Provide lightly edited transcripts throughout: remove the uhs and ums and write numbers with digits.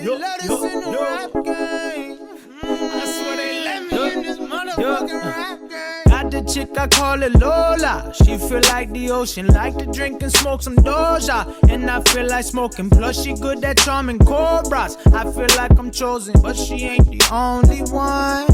They let us in the rap game. I swear they let me in this motherfucking rap game. Got the chick, I call it Lola. She feel like the ocean, like to drink and smoke some Doja. And I feel like smoking, plus she good at charming cobras. I feel like I'm chosen, but she ain't the only one,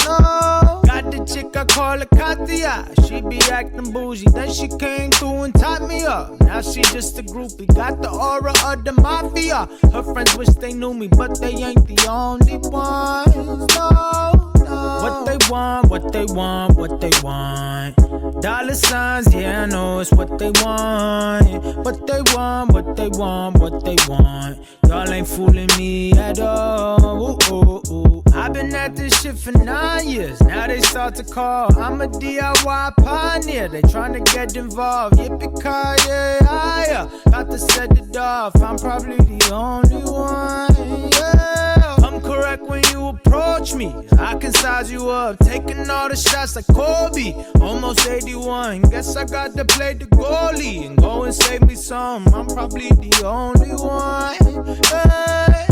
no. Got the chick, I call her Katia. She be acting bougie, then she came through and tied me up. Now she just a groupie, got the aura of the mafia. Her friends wish they knew me, but they ain't the only ones, no. What they want, what they want, what they want. Dollar signs, yeah, I know it's what they want. What they want, what they want, what they want. Y'all ain't fooling me at all. Ooh, ooh, ooh. I've been at this shit for 9 years. Now they start to call. I'm a DIY pioneer. They tryna get involved. Yippee-ki-yay, got to set it off. I'm probably the only one, yeah. I'm correct when you approach me. I can size you up, taking all the shots like Kobe. Almost 81, guess I got to play the goalie and go and save me some. I'm probably the only one. Hey,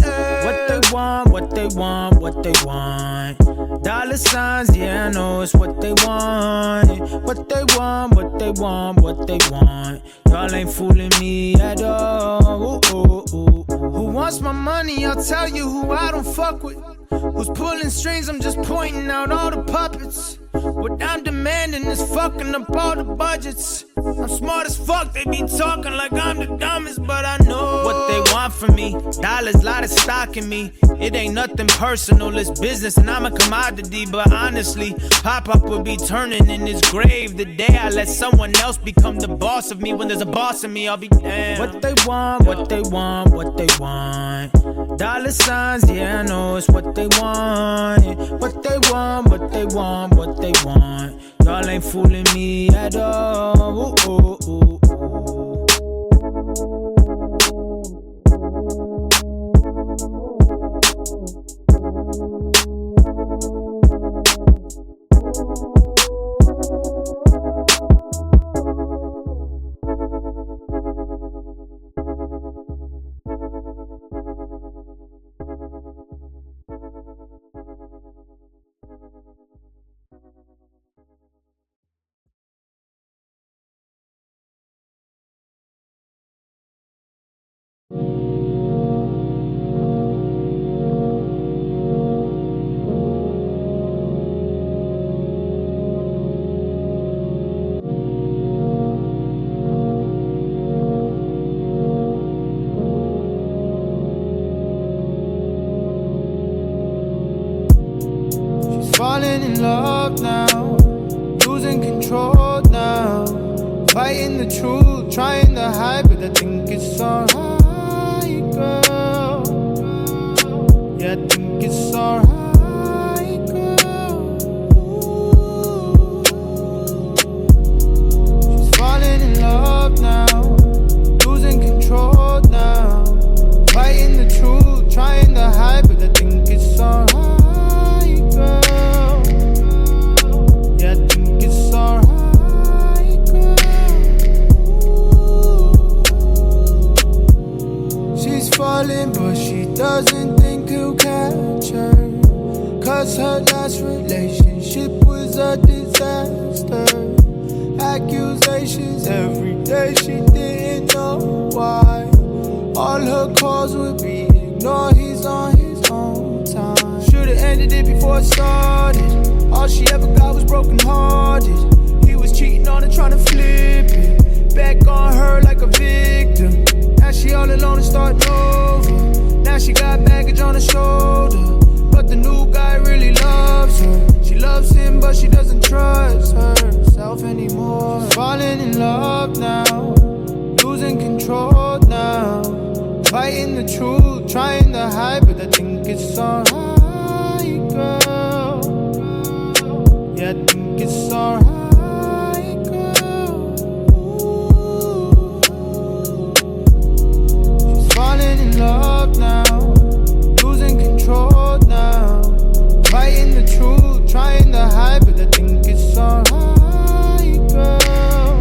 hey. What they want, what they want, what they want. Dollar signs, yeah, I know it's what they want. What they want, what they want, what they want. Y'all ain't fooling me at all. Ooh, ooh, ooh. Who wants my money? I'll tell you who I don't fuck with. Who's pulling strings? I'm just pointing out all the puppets. What I'm demanding is fucking up all the budgets. I'm smart as fuck, they be talking like I'm the dumbest, but I know what they want from me. Dollars, lot of stock in me. It ain't nothing personal, it's business and I'm a commodity. But honestly, Pop-Up will be turning in his grave the day I let someone else become the boss of me. When there's a boss in me, I'll be damned. What they want, what they want, what they want. Dollar signs, yeah, I know it's what they want. What they want, what they want, what they want. Y'all ain't fooling me at all. Ooh, ooh, ooh, ooh. Falling in love now, losing control now. Fighting the truth, trying to hide, but I think it's alright, girl. Yeah, I think it's alright, girl. She's falling in love now, losing control now. Fighting the truth, trying to hide, but I think it's alright. Falling, but she doesn't think he'll catch her. Cause her last relationship was a disaster. Accusations every day, she didn't know why. All her calls would be ignored, he's on his own time. Should've ended it before it started. All she ever got was broken hearted. He was cheating on her, trying to flip it back on her like a victim. Now she all alone and starting over. Now she got baggage on her shoulder, but the new guy really loves her. She loves him, but she doesn't trust herself anymore. Falling in love now, losing control now. Fighting the truth, trying to hide, but I think it's alright, girl. Yeah, I think it's alright. Love now, losing control now. Fighting the truth, trying to hide, but I think it's alright, girl.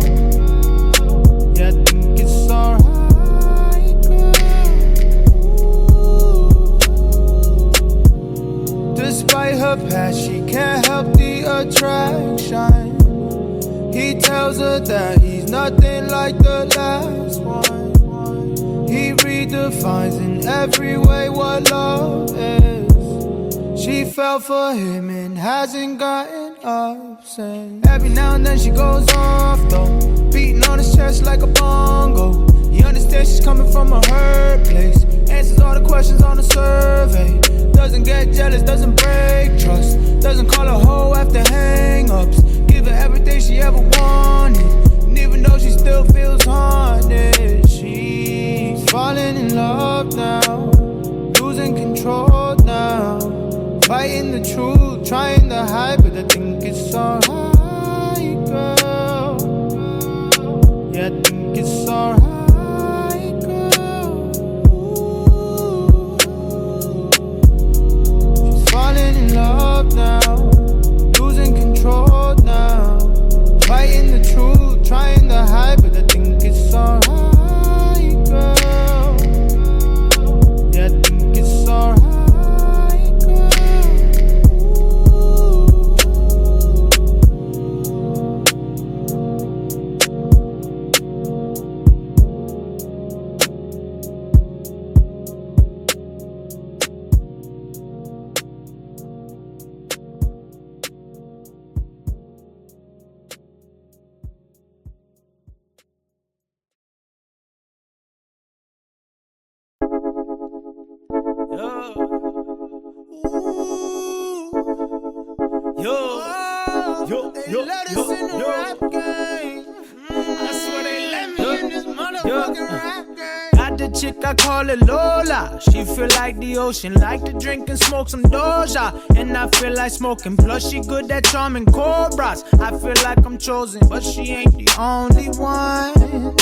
Yeah, I think it's alright. tells her that he's nothing like the last one. He redefines in every way what love is. She fell for him and hasn't gotten up since. Every now and then she goes off though, beating on his chest like a bongo. He understands she's coming from a hurt place, answers all the questions on the survey. Doesn't get jealous, doesn't break trust, doesn't call a hoe after hang-ups. Give her everything she ever wanted, and even though she still feels haunted, she's falling in love now, losing control now, fighting the truth, trying to hide, but I think it's alright, girl. Yeah, I think it's alright, girl. She's falling in love now, losing control now, fighting the truth, trying to hide, but I think it's alright, girl. Yeah, I think it's alright. They let us in the rap game. I swear they let me in this motherfucking rap game. Got the chick, I call it Lola. She feel like the ocean, like to drink and smoke some Doja. And I feel like smoking, plus she good at charming cobras. I feel like I'm chosen, but she ain't the only one,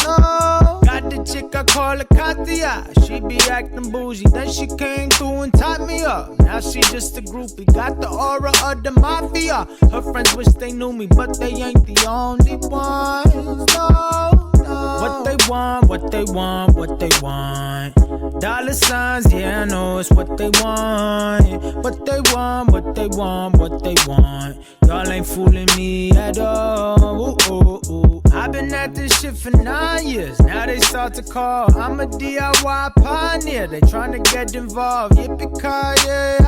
no. Got the chick, I call her Katia. She be acting bougie, then she came through and tied me up. Now she just a groupie, got the aura of the mafia. Her friends wish they knew me, but they ain't the only ones, no. What they want, what they want, what they want. Dollar signs, yeah, I know it's what they want. What they want, what they want, what they want. Y'all ain't fooling me at all. Ooh, ooh, ooh. I've been at this shit for 9 years. Now they start to call. I'm a DIY pioneer. They tryna get involved. Yippee-ki-yay,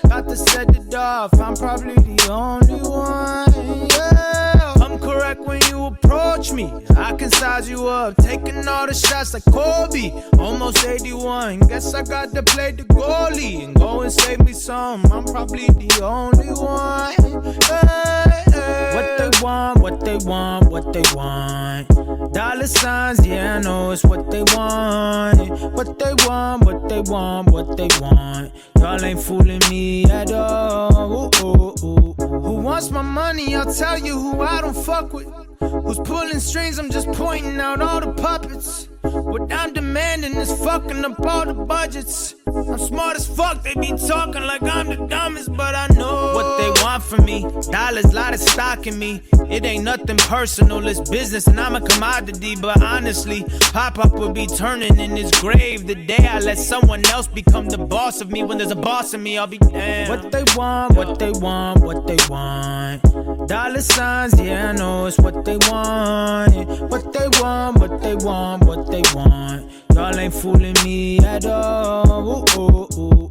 got to set it off. I'm probably the only one, yeah. I'm correct when you approach me. I can size you up, taking all the shots like Kobe. Almost 81, guess I got to play the goalie and go and save me some. I'm probably the only one. Hey, hey. What they want, what they want, what they want. Dollar signs, yeah, I know it's what they want. What they want, what they want, what they want. Y'all ain't fooling me at all. Ooh, ooh, ooh. Who wants my money? I'll tell you who I don't fuck with. Who's pulling strings? I'm just pointing out all the puppets. What I'm demanding is fucking up all the budgets. I'm smart as fuck, they be talking like I'm the dumbest, but I know what they want from me. Dollars, lot of stock in me. It ain't nothing personal, it's business and I'm a commodity. But honestly, Pop-Up will be turning in his grave the day I let someone else become the boss of me. When there's a boss in me, I'll be damned. What they want, what they want, what they want. Dollar signs, yeah, I know it's what they want. What they want, what they want, what they want. Y'all ain't fooling me at all. Ooh, ooh, ooh, ooh.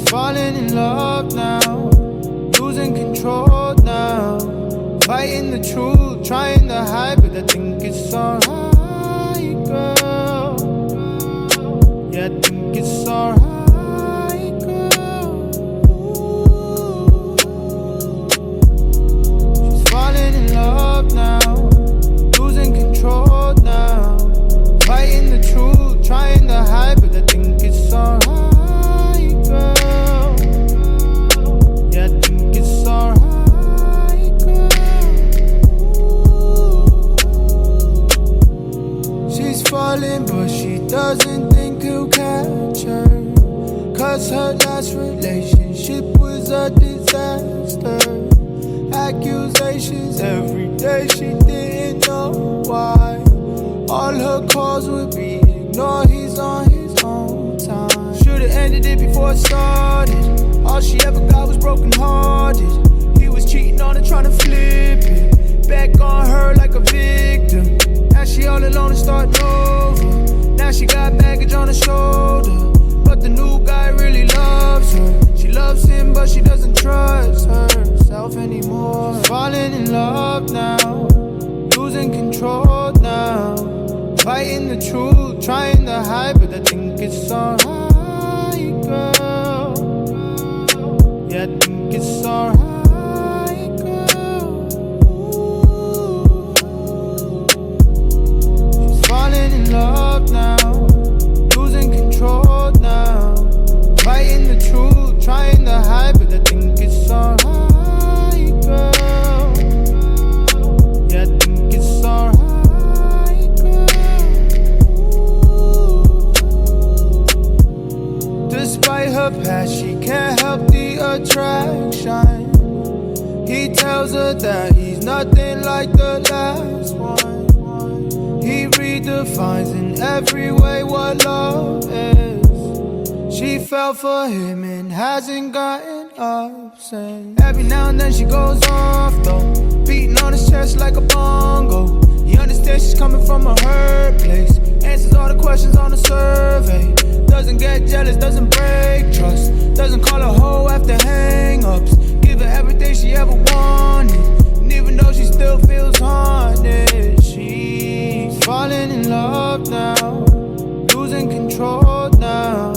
Falling in love now, losing control now, fighting the truth, trying to hide, but I think it's alright, girl. Yeah, I think it's alright. Plus her last relationship was a disaster. Accusations every day, she didn't know why. All her calls would be ignored, he's on his own time. Should've ended it before it started. All she ever got was broken hearted. He was cheating on her, trying to flip it back on her like a victim. Now she all alone and starting over. Now she got baggage on her shoulder, but the new guy really loves her. She loves him, but she doesn't trust herself anymore. She's falling in love now, losing control now. Fighting the truth, trying to hide, but I think it's alright, girl. Yeah, I think it's alright, girl. She's falling in love now, losing control now. Fighting the truth, trying to hide, but I think it's alright, girl. Yeah, I think it's alright. Despite her past, she can't help the attraction. He tells her that he's nothing like the last one. He redefines in every way what love is. She fell for him and hasn't gotten up since. Every now and then she goes off though, beating on his chest like a bongo. He understands she's coming from a hurt place, answers all the questions on the survey. Doesn't get jealous, doesn't break trust, doesn't call a hoe after hang-ups. Give her everything she ever wanted, and even though she still feels haunted, she's falling in love now, losing control now.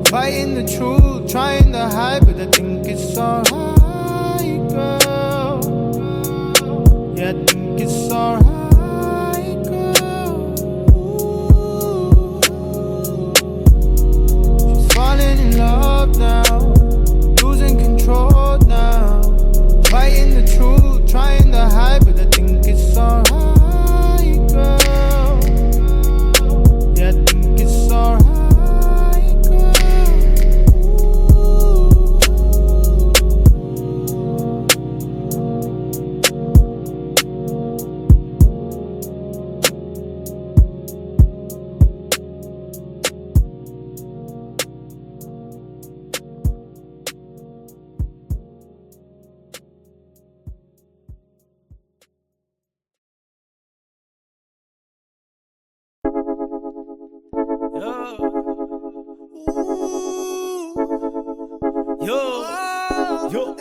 Fighting the truth, trying to hide, but I think it's alright, girl. Yeah, I think it's alright. Love now, losing control now. Fighting the truth, trying to hide, but I think it's alright, girl. Yeah, I think it's alright,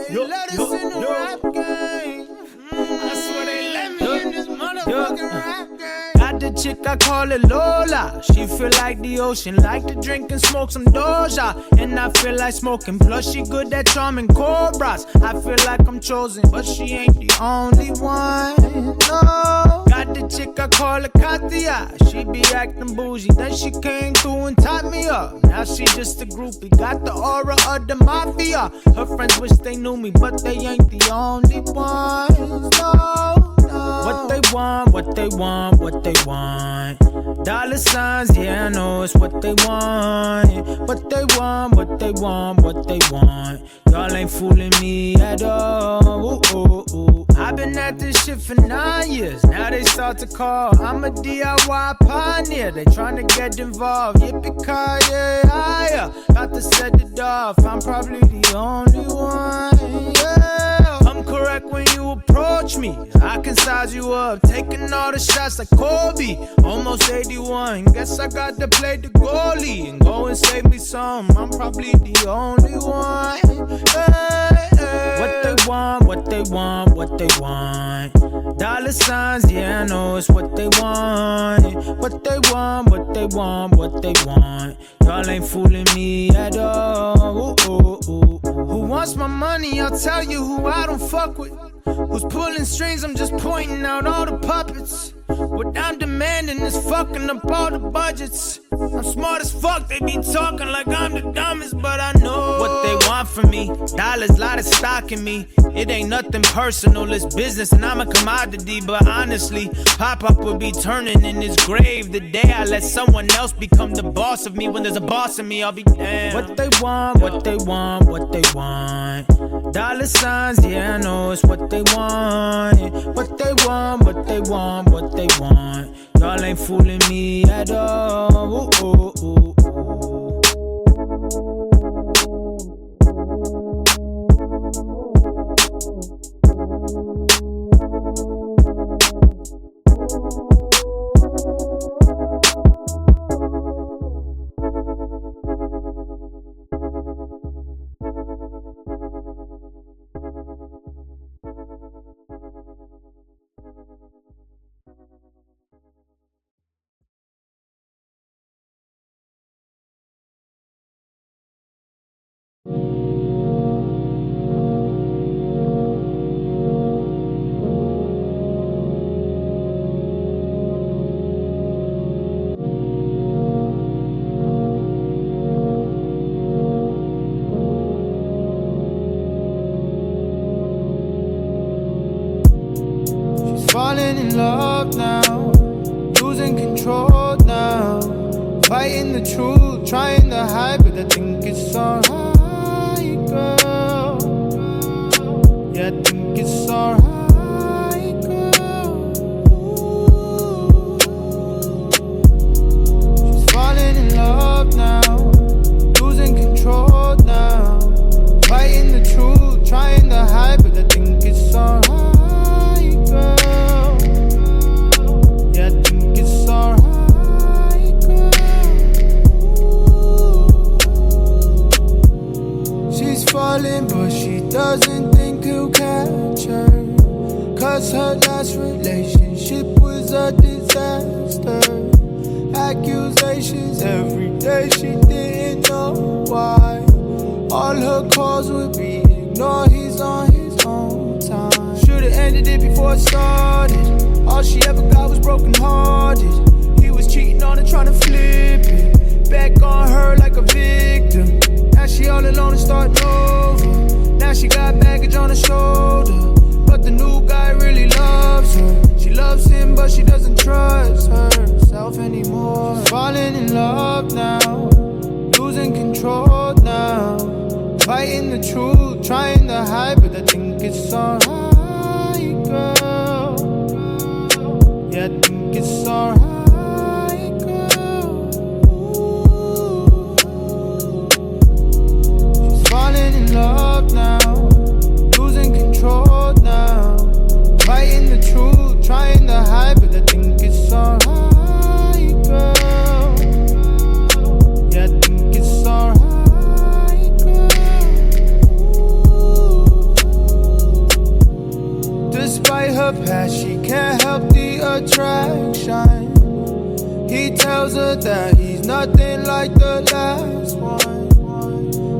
They let us in the rap game. I swear they let me in this motherfucking rap game. Got the chick, I call her Lola. She feel like the ocean, like to drink and smoke some Doja. And I feel like smoking, plus she good at charming cobras. I feel like I'm chosen, but she ain't the only one, no. Got the chick, I call her Katia. She be acting bougie, then she came through and tied me up. Now she just a groupie, got the aura of the mafia. Her friends wish they knew me, but they ain't the only ones, no, no. What they want, what they want, what they want. Dollar signs, yeah, I know it's what they want. What they want, what they want, what they want. Y'all ain't fooling me at all. Ooh, ooh, ooh. I've been at this shit for 9 years. Now they start to call. I'm a DIY pioneer. They tryna get involved. Yippee-ki-yay, got to set it off. I'm probably the only one. Yeah, I'm correct when you approach me. I can size you up, taking all the shots like Kobe. Almost 81. Guess I got to play the goalie and go and save me some. I'm probably the only one. Hey, hey. What they want, what they want, what they want. Dollar signs, yeah, I know it's what they want. What they want, what they want, what they want. Y'all ain't fooling me at all. Ooh, ooh, ooh. Who wants my money? I'll tell you who I don't fuck with. Who's pulling strings? I'm just pointing out all the puppets. What I'm demanding is fucking up all the budgets. I'm smart as fuck, they be talking like I'm the dumbest, but I know what they want want from me. Dollars, lot of stock in me. It ain't nothing personal, it's business and I'm a commodity. But honestly, Pop-Up will be turning in his grave the day I let someone else become the boss of me. When there's a boss of me, I'll be damned. What they want, what they want, what they want. Dollar signs, yeah, I know it's what they want. What they want, what they want, what they want. Y'all ain't fooling me at all. Ooh, ooh, ooh, ooh. Falling in love now, losing control now. Fighting the truth, trying to hide, but I think it's alright, girl. Yeah, I think it's alright, girl. She's falling in love now, losing control now. Fighting the truth, trying to hide, but I think it's alright. Falling, but she doesn't think he'll catch her. Cause her last relationship was a disaster. Accusations every day, she didn't know why. All her calls would be ignored, he's on his own time. Should've ended it before it started. All she ever got was broken hearted. He was cheating on her, trying to flip it back on her like a victim. Now she all alone and starting over. Now she got baggage on her shoulder. But the new guy really loves her. She loves him, but she doesn't trust herself anymore. She's falling in love now, losing control now. Fighting the truth, trying to hide, but I think it's alright, girl. Yeah, I think it's alright. Love now, losing control now. Fighting the truth, trying to hide, but I think it's alright, girl. Yeah, I think it's alright, girl. Despite her past, she can't help the attraction. He tells her that he's nothing like the last one.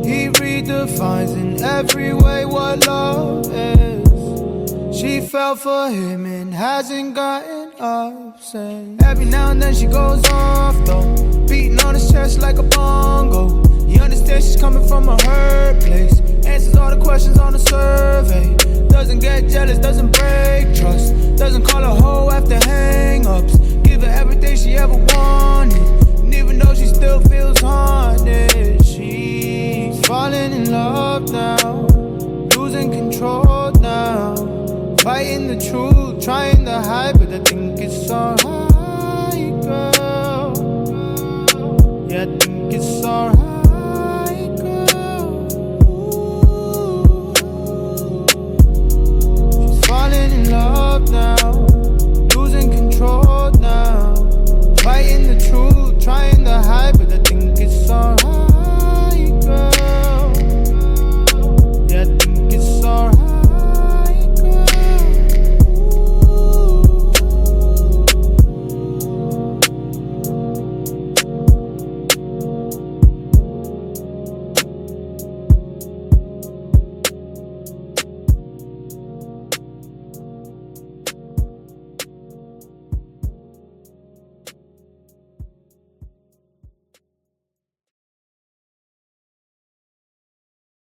He redefines in every way what love is. She fell for him and hasn't gotten up since. Every now and then she goes off though, beating on his chest like a bongo. He understands she's coming from a hurt place. Answers all the questions on the survey. Doesn't get jealous, doesn't break trust. Doesn't call a hoe after hang-ups. Give her everything she ever wanted. And even though she still feels haunted, she's falling in love now, losing control now. Fighting the truth, trying